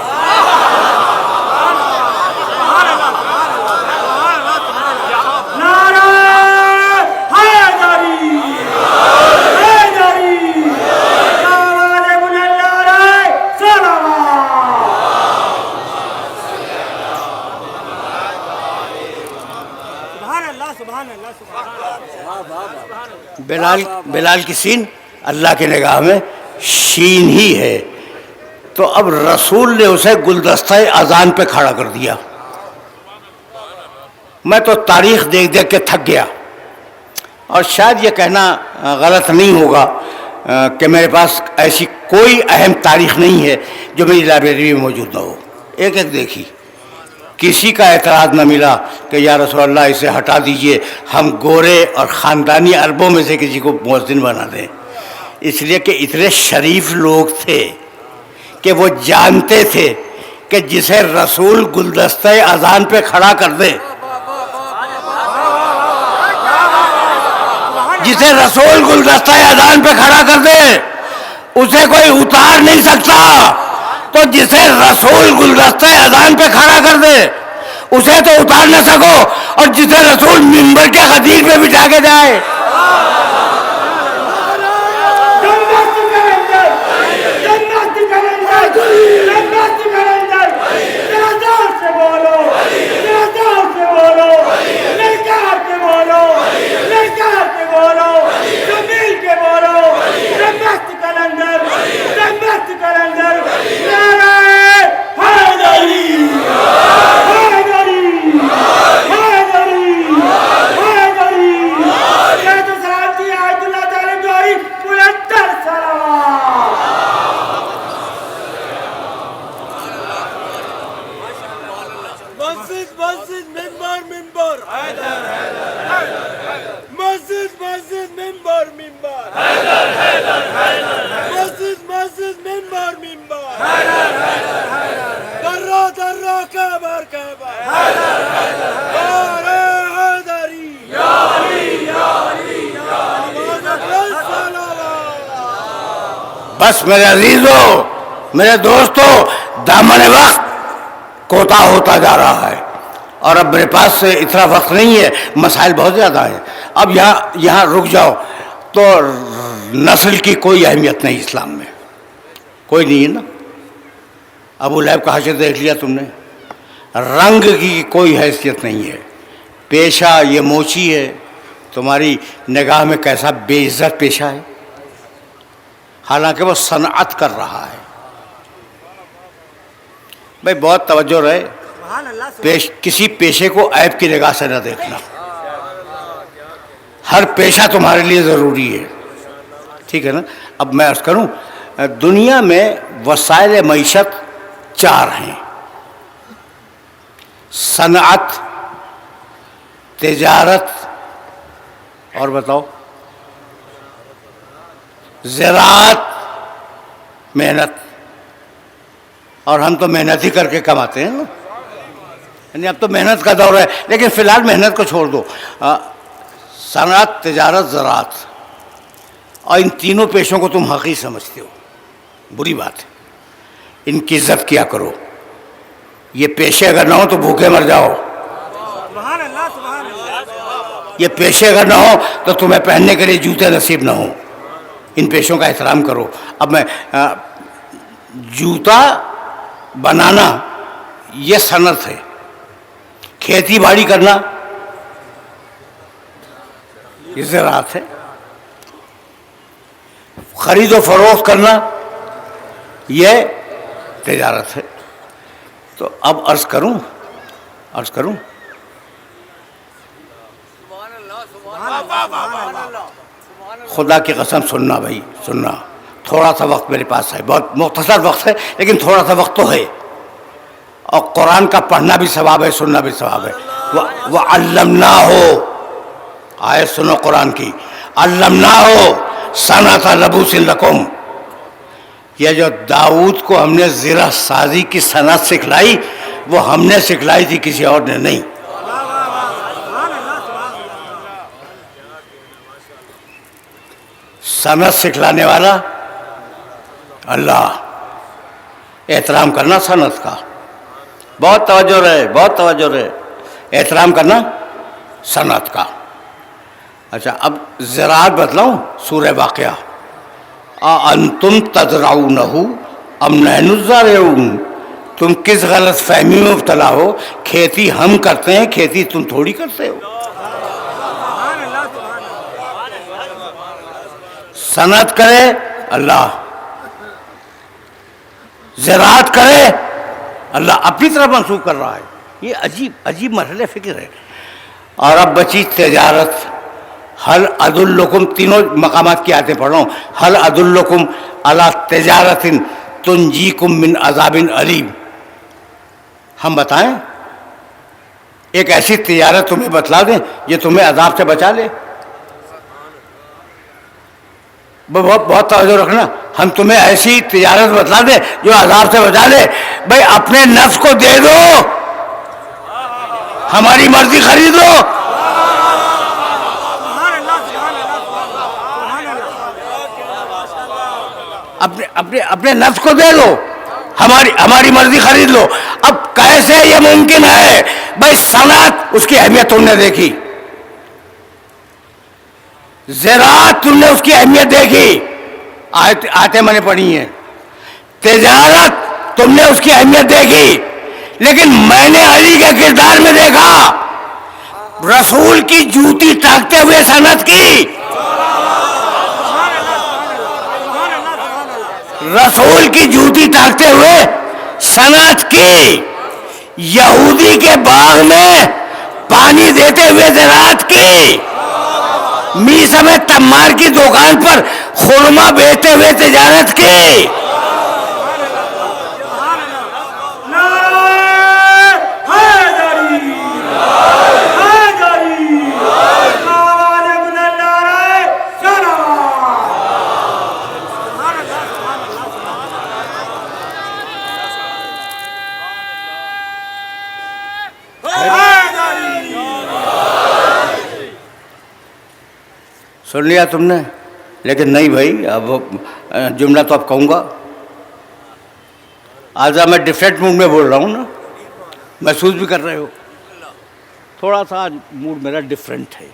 بلال کی سین اللہ کی نگاہ میں شین ہی ہے. تو اب رسول نے اسے گلدستہ اذان پہ کھڑا کر دیا. میں تو تاریخ دیکھ دیکھ کے تھک گیا. اور شاید یہ کہنا غلط نہیں ہوگا کہ میرے پاس ایسی کوئی اہم تاریخ نہیں ہے جو میری لائبریری میں موجود نہ ہو. ایک ایک دیکھی، کسی کا اعتراض نہ ملا کہ یا رسول اللہ اسے ہٹا دیجئے، ہم گورے اور خاندانی عربوں میں سے کسی کو مؤذن بنا دیں. اس لیے کہ اتنے شریف لوگ تھے کہ وہ جانتے تھے کہ جسے رسول گلدستہ اذان پہ کھڑا کر دے، جسے رسول گلدستہ اذان پہ کھڑا کر دے اسے کوئی اتار نہیں سکتا. تو جسے رسول گلدستہ اذان پہ کھڑا کر دے اسے تو اتار نہ سکو، اور جسے رسول منبر کے خطیب پہ بٹھا کے جائے. بس میرے عزیزوں، میرے دوستوں، دامن وقت کوتاہ ہوتا جا رہا ہے اور اب میرے پاس اتنا وقت نہیں ہے، مسائل بہت زیادہ ہیں. اب یہاں رک جاؤ. تو نسل کی کوئی اہمیت نہیں اسلام میں، کوئی نہیں ہے نا. ابو لہب کا حشر دیکھ لیا تم نے، رنگ کی کوئی حیثیت نہیں ہے. پیشہ یہ موچی ہے، تمہاری نگاہ میں کیسا بے عزت پیشہ ہے، حالانکہ وہ صنعت کر رہا ہے. بھائی بہت توجہ رہے، سبحان اللہ. کسی پیشے کو عیب کی نگاہ سے نہ دیکھنا. ہر پیشہ تمہارے لیے ضروری ہے، ٹھیک ہے نا. اب میں عرض کروں، دنیا میں وسائل معیشت 4 ہیں: صنعت، تجارت، اور بتاؤ، زراعت، محنت. اور ہم تو محنت ہی کر کے کماتے ہیں نا، یعنی اب تو محنت کا دور ہے، لیکن فی الحال محنت کو چھوڑ دو. صنعت، تجارت، زراعت، اور ان تینوں پیشوں کو تم حقیر سمجھتے ہو، بری بات ہے. ان کی عزت کیا کرو. یہ پیشے اگر نہ ہو تو بھوکے مر جاؤ. سبحان اللہ. سبحان اللہ. یہ پیشے اگر نہ ہو تو تمہیں پہننے کے لیے جوتے نصیب نہ ہوں. ان پیشوں کا احترام کرو. اب میں جوتا بنانا یہ صنعت ہے، کھیتی باڑی کرنا یہ زراعت ہے، خرید و فروخت کرنا یہ تجارت ہے. تو اب عرض کروں خدا کی قسم سننا بھائی، سننا. تھوڑا سا وقت میرے پاس ہے، بہت مختصر وقت ہے، لیکن تھوڑا سا وقت تو ہے. اور قرآن کا پڑھنا بھی ثواب ہے، سننا بھی ثواب ہے. وَعَلَّمْنَاهُ، آیت سنو قرآن کی. عَلَّمْنَاهُ صَنْعَةَ لَبُوسٍ لَكُمْ. یہ جو داؤد کو ہم نے زرہ سازی کی صنعت سکھلائی، وہ ہم نے سکھلائی تھی، کسی اور نے نہیں. صنعت سکھلانے والا اللہ. احترام کرنا صنعت کا، بہت توجہ رہے، بہت توجہ رہے. احترام کرنا صنعت کا. اچھا اب زراعت بتلاؤں. سورہ واقعہ. أَأَنْتُمْ تَزْرَعُونَهُ أَمْ نَحْنُ الزَّارِعُونَ. تم کس غلط فہمی میں مبتلا ہو؟ کھیتی ہم کرتے ہیں، کھیتی تم تھوڑی کرتے ہو. صنعت کرے اللہ، زراعت کرے اللہ، اپنی طرف منسوخ کر رہا ہے. یہ عجیب مرحلہ فکر ہے. اور اب بچی تجارت. حل ادلکم، تینوں مقامات کی آیتیں پڑھ رہا ہوں. حل ادلکم علی تجارت تنجیکم من عذاب علیم. ہم بتائیں ایک ایسی تجارت تمہیں بتلا دیں یہ تمہیں عذاب سے بچا لے. بہت توجہ رکھنا. ہم تمہیں ایسی تجارت بتلا دیں جو عذاب سے بچا لے. بھائی اپنے نفس کو دے دو، ہماری مرضی خریدو. اپنے نفس کو دے دو، ہماری مرضی خرید لو. اب کیسے یہ ممکن ہے؟ بھائی صنعت، اس کی اہمیت تم نے دیکھی، زراعت تم نے اس کی اہمیت دیکھی، آیتیں میں نے پڑھی ہیں. تجارت تم نے اس کی اہمیت دیکھی، لیکن میں نے علی کے کردار میں دیکھا رسول کی جوتی ٹانکتے ہوئے صنعت کی. رسول کی جوتی ٹانکتے ہوئے صنعت کی. یہودی کے باغ میں پانی دیتے ہوئے زراعت کی. میسا میں تمار کی دکان پر خرما بیچتے ہوئے تجارت کی. سن لیا تم نے؟ لیکن نہیں بھائی، اب جملہ تو اب کہوں گا. آج میں ڈفرینٹ موڈ میں بول رہا ہوں نا، محسوس بھی کر رہے ہو. تھوڑا سا موڈ میرا ڈفرینٹ ہے.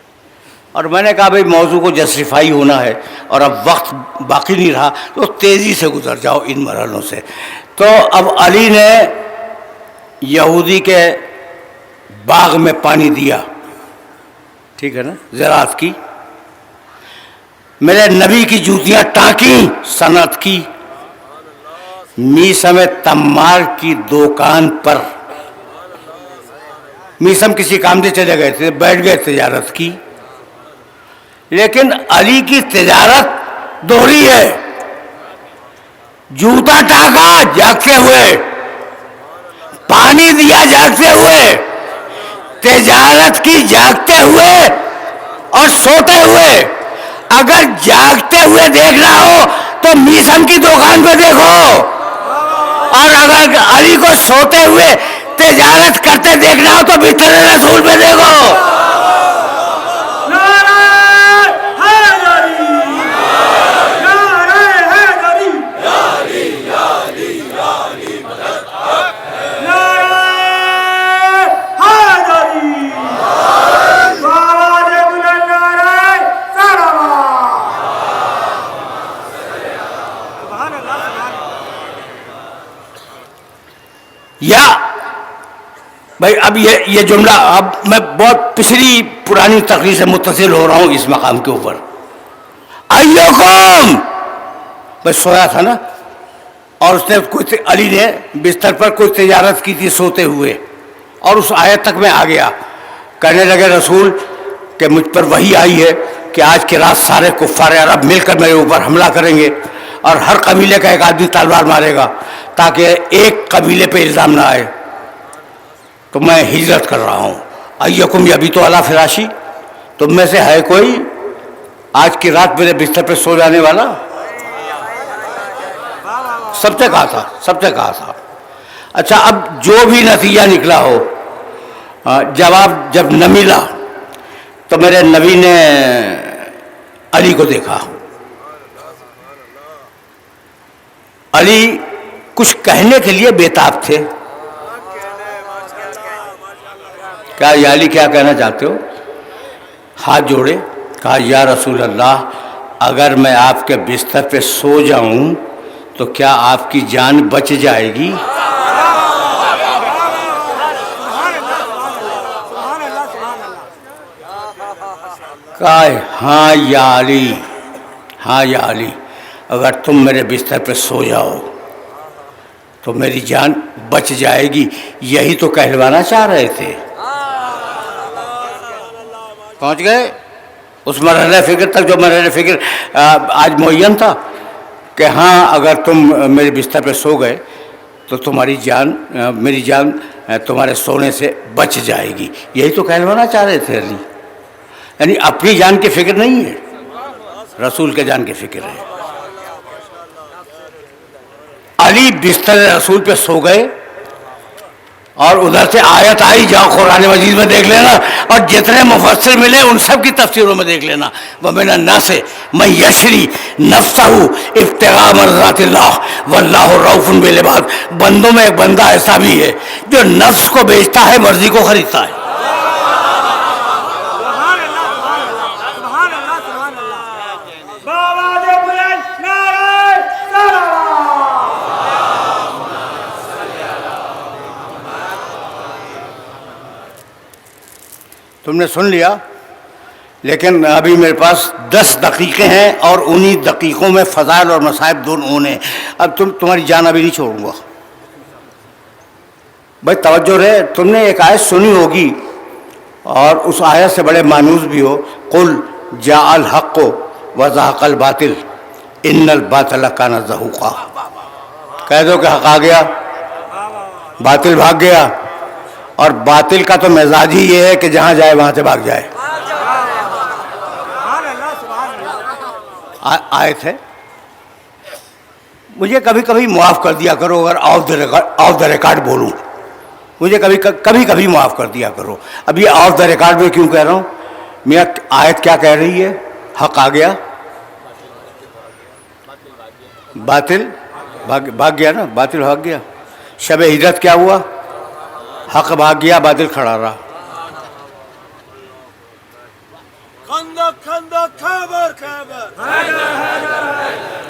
اور میں نے کہا بھائی موضوع کو جسٹیفائی ہونا ہے اور اب وقت باقی نہیں رہا تو تیزی سے گزر جاؤ ان مرحلوں سے. تو اب علی نے یہودی کے باغ میں پانی دیا، ٹھیک ہے نا، زراعت کی. میرے نبی کی جوتیاں ٹانکی، صنعت کی. میسم تمار کی دکان پر، میسم کسی کام سے چلے گئے تھے، بیٹھ گئے، تجارت کی. لیکن علی کی تجارت دوہری ہے. جوتا ٹانکا جاگتے ہوئے، پانی دیا جاگتے ہوئے، تجارت کی جاگتے ہوئے اور سوتے ہوئے. اگر جاگتے ہوئے دیکھنا ہو تو میسم کی دکان پہ دیکھو، اور اگر علی کو سوتے ہوئے تجارت کرتے دیکھنا ہو تو بستر رسول پہ دیکھو. یا بھائی اب یہ جملہ، اب میں بہت پچھلی پرانی تقریر سے متصل ہو رہا ہوں اس مقام کے اوپر. ایوکم، میں سویا تھا نا، اور اس نے علی نے بستر پر کوئی تجارت کی تھی سوتے ہوئے، اور اس آیت تک میں آ گیا. کہنے لگے رسول کہ مجھ پر وحی آئی ہے کہ آج کی رات سارے کفار عرب مل کر میرے اوپر حملہ کریں گے، اور ہر قبیلے کا ایک آدمی تلوار مارے گا تاکہ ایک قبیلے پہ الزام نہ آئے. تو میں ہجرت کر رہا ہوں. ایکم یبیتو علی فراشی، تم میں سے ہے کوئی آج کی رات میرے بستر پہ سو جانے والا؟ سب سے کہا تھا، سب سے کہا تھا. اچھا، اب جو بھی نتیجہ نکلا ہو، جواب جب نہ ملا تو میرے نبی نے علی کو دیکھا. علی کچھ کہنے کے لیے بےتاب تھے. کہا یا علی کیا کہنا چاہتے ہو؟ ہاتھ جوڑے، کہا یا رسول اللہ، اگر میں آپ کے بستر پہ سو جاؤں تو کیا آپ کی جان بچ جائے گی؟ کہا ہاں یا علی، ہاں یا علی، اگر تم میرے بستر پہ سو جاؤ تو میری جان بچ جائے گی. یہی تو کہلوانا چاہ رہے تھے. پہنچ گئے اس مرحلہ فکر تک جو مرحلہ فکر آج معین تھا کہ ہاں اگر تم میرے بستر پہ سو گئے تو تمہاری جان، میری جان تمہارے سونے سے بچ جائے گی. یہی تو کہلوانا چاہ رہے تھے علی. یعنی اپنی جان کی فکر نہیں ہے، رسول کے جان کی فکر ہے. علی بستر رسول پہ سو گئے، اور ادھر سے آیت آئی، جاؤ قرآن مجید میں دیکھ لینا، اور جتنے مفسر ملے ان سب کی تفسیروں میں دیکھ لینا. وَمِنَ النَّاسِ مَن يَشْرِي نَفْسَهُ ابْتِغَاءَ مَرْضَاتِ اللَّهِ وَاللَّهُ رَءُوفٌ بِالْعِبَادِ. بندوں میں ایک بندہ ایسا بھی ہے جو نفس کو بیچتا ہے، مرضی کو خریدتا ہے. تم نے سن لیا، لیکن ابھی میرے پاس 10 دقیقے ہیں، اور انہی دقیقوں میں فضائل اور مصائب دونوں نے. اب تمہاری جان ابھی نہیں چھوڑوں گا. بھائی توجہ رہے، تم نے ایک آیت سنی ہوگی اور اس آیت سے بڑے مانوس بھی ہو. قل جاء الحق وزهق الباطل ان الباطل کان زہوقا. کہہ دو کہ حق آ گیا، باطل بھاگ گیا. اور باطل کا تو مزاج ہی یہ ہے کہ جہاں جائے وہاں سے بھاگ جائے. آیت ہے. مجھے کبھی کبھی معاف کر دیا کرو اگر آف دا ریکارڈ بولوں. مجھے کبھی معاف کر دیا کرو. اب یہ آف دا ریکارڈ میں کیوں کہہ رہا ہوں؟ میاں آیت کیا کہہ رہی ہے؟ حق آ گیا، باطل بھاگ گیا نا، باطل بھاگ گیا. شب ہجرت کیا ہوا؟ حق بھاگ گیا، باطل کھڑا رہا.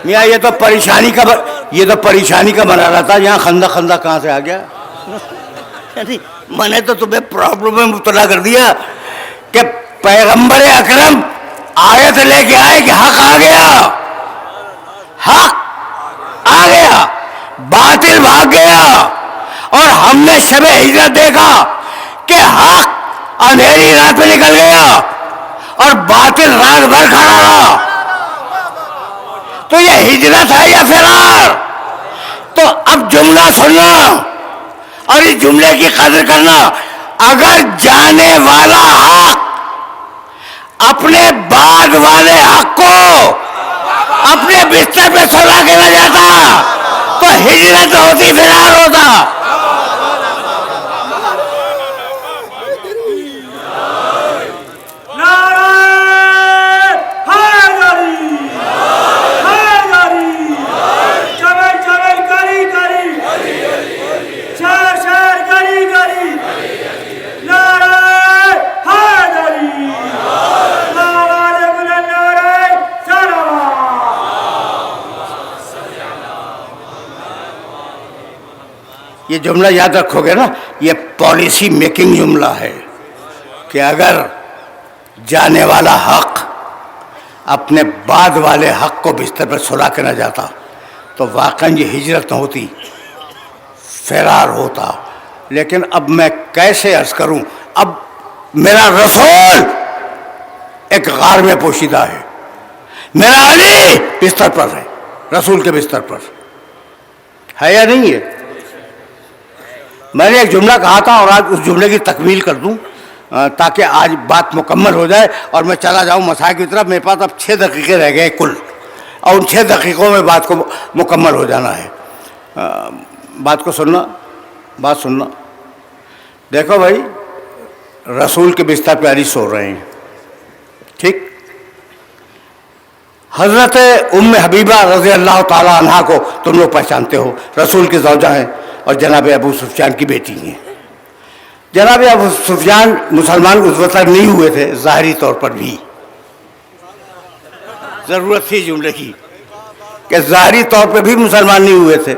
میاں یہ تو پریشانی کا مرحلہ تھا. یہاں خندق کہاں سے آ گیا؟ یعنی میں نے تو تمہیں پرابلم میں مبتلا کر دیا کہ پیغمبر اکرم آیت لے کے آئے کہ حق آ گیا، حق آ گیا، باطل بھاگ گیا، اور ہم نے شب ہجرت دیکھا کہ حق اندھیری رات میں نکل گیا اور باطل رات بھر کھڑا رہا۔ تو یہ ہجرت ہے یا فرار؟ تو اب جملہ سننا اور اس جملے کی قدر کرنا۔ اگر جانے والا حق اپنے بعد والے حق کو اپنے بستر پہ سلا کے نہ جاتا تو ہجرت ہوتی، فرار ہوتا۔ یہ جملہ یاد رکھو گے نا، یہ پالیسی میکنگ جملہ ہے کہ اگر جانے والا حق اپنے بعد والے حق کو بستر پر سلا کے نہ جاتا تو واقعاً یہ ہجرت نہ ہوتی، فرار ہوتا۔ لیکن اب میں کیسے عرض کروں، اب میرا رسول ایک غار میں پوشیدہ ہے، میرا علی بستر پر ہے، رسول کے بستر پر ہے یا نہیں ہے؟ میں نے ایک جملہ کہا تھا اور آج اس جملے کی تکمیل کر دوں تاکہ آج بات مکمل ہو جائے اور میں چلا جاؤں مسائل کی طرف۔ میرے پاس اب 6 دقیقے رہ گئے کل، اور ان 6 دقیقوں میں بات کو مکمل ہو جانا ہے۔ بات کو سننا، بات سننا۔ دیکھو بھائی، رسول کے بستر پہ علی سو رہے ہیں، ٹھیک؟ حضرت ام حبیبہ رضی اللہ تعالیٰ عنہا کو تم لوگ پہچانتے ہو، رسول کی زوجہ ہیں اور جناب ابو سفیان کی بیٹی ہیں۔ جناب ابو سفیان مسلمان اس وقت تک نہیں ہوئے تھے، ظاہری طور پر بھی ضرورت تھی جملے کی کہ ظاہری طور پہ بھی مسلمان نہیں ہوئے تھے،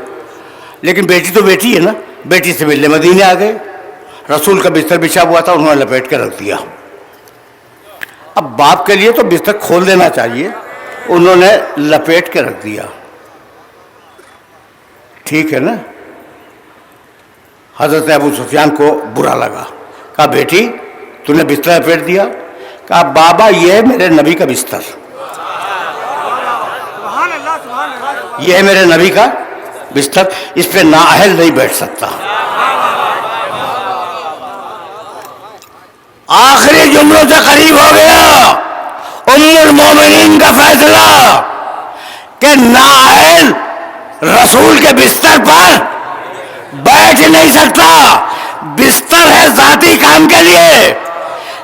لیکن بیٹی تو بیٹی ہے نا، بیٹی سے ملنے مدینے آ گئے۔ رسول کا بستر بچھا ہوا تھا، انہوں نے لپیٹ کے رکھ دیا۔ اب باپ کے لیے تو بستر کھول دینا چاہیے، انہوں نے لپیٹ کے رکھ دیا، ٹھیک ہے نا؟ حضرت ابو سفیان کو برا لگا، کہا بیٹی تو نے بستر لپیٹ دیا؟ کہا بابا یہ ہے میرے نبی کا بستر، یہ ہے میرے نبی کا بستر، اس پہ نااہل نہیں بیٹھ سکتا۔ آخری جملوں سے قریب ہو گیا ام المومنین کا فیصلہ کہ نااہل رسول کے بستر پر بیٹھ نہیں سکتا۔ بستر ہے ذاتی کام کے لیے،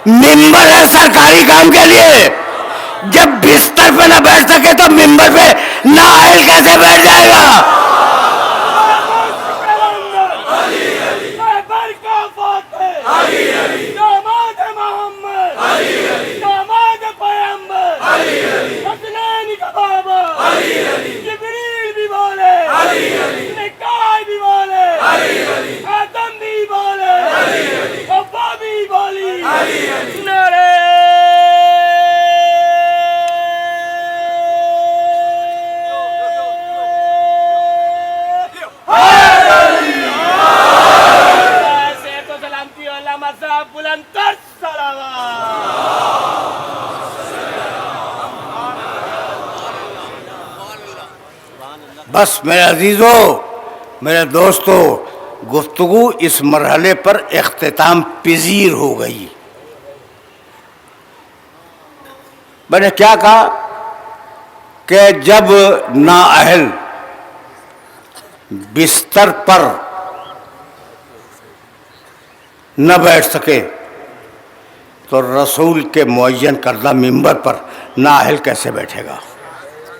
ممبر ہے سرکاری کام کے لیے۔ جب بستر پہ نہ بیٹھ سکے تو ممبر پہ نااہل کیسے بیٹھ جائے گا؟ بس میرے عزیزو، میرے دوستو، گفتگو اس مرحلے پر اختتام پذیر ہو گئی۔ میں نے کیا کہا کہ جب نااہل بستر پر نہ بیٹھ سکے تو رسول کے معین کردہ ممبر پر نااہل کیسے بیٹھے گا؟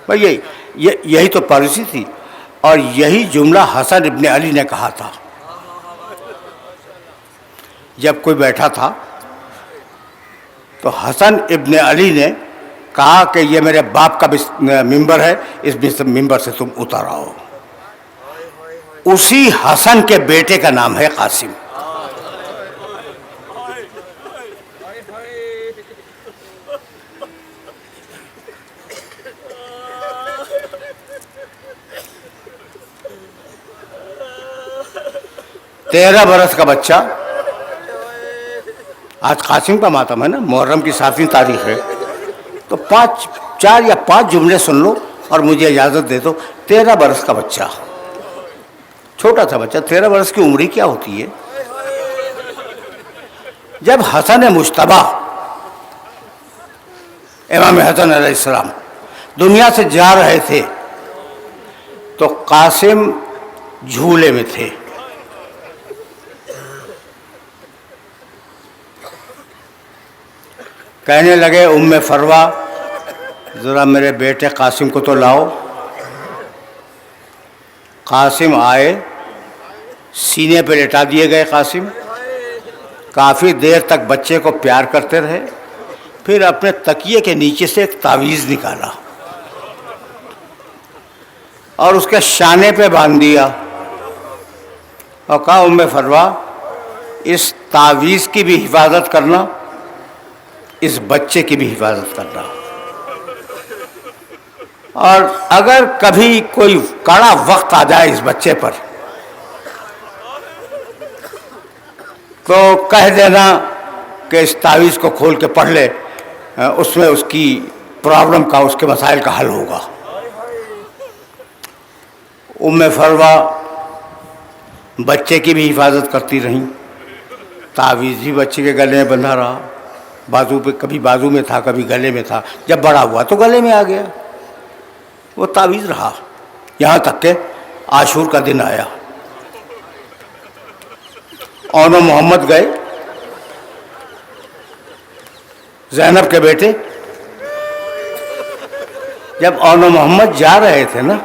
بھائی یہی تو پالیسی تھی، اور یہی جملہ حسن ابن علی نے کہا تھا جب کوئی بیٹھا تھا تو حسن ابن علی نے کہا کہ یہ میرے باپ کا ممبر ہے، اس ممبر سے تم اتر آؤ۔ اسی حسن کے بیٹے کا نام ہے قاسم۔ 13 برس کا بچہ، آج قاسم کا ماتم ہے نا، محرم کی 7ویں تاریخ ہے، تو 4 یا 5 جملے سن لو اور مجھے اجازت دے دو۔ 13 برس کا بچہ، چھوٹا سا بچہ، 13 برس کی عمر کیا ہوتی ہے؟ جب حسن مجتبیٰ امام حسن علیہ السلام دنیا سے جا رہے تھے تو قاسم جھولے میں تھے۔ کہنے لگے ام فروا ذرا میرے بیٹے قاسم کو تو لاؤ۔ قاسم آئے، سینے پہ لٹا دیے گئے قاسم، کافی دیر تک بچے کو پیار کرتے رہے، پھر اپنے تکیے کے نیچے سے ایک تعویذ نکالا اور اس کے شانے پہ باندھ دیا اور کہا ام فروا اس تعویذ کی بھی حفاظت کرنا، اس بچے کی بھی حفاظت کرنا، اور اگر کبھی کوئی کڑا وقت آ جائے اس بچے پر تو کہہ دینا کہ اس تعویذ کو کھول کے پڑھ لے، اس میں اس کی پرابلم کا، اس کے مسائل کا حل ہوگا۔ ام فروا بچے کی بھی حفاظت کرتی رہیں، تعویذ بھی بچے کے گلے میں بندھا رہا، بازو پہ، کبھی بازو میں تھا کبھی گلے میں تھا، جب بڑا ہوا تو گلے میں آ گیا، وہ تعویذ رہا، یہاں تک کہ عاشور کا دن آیا۔ اون و محمد گئے، زینب کے بیٹے، جب اون و محمد جا رہے تھے نا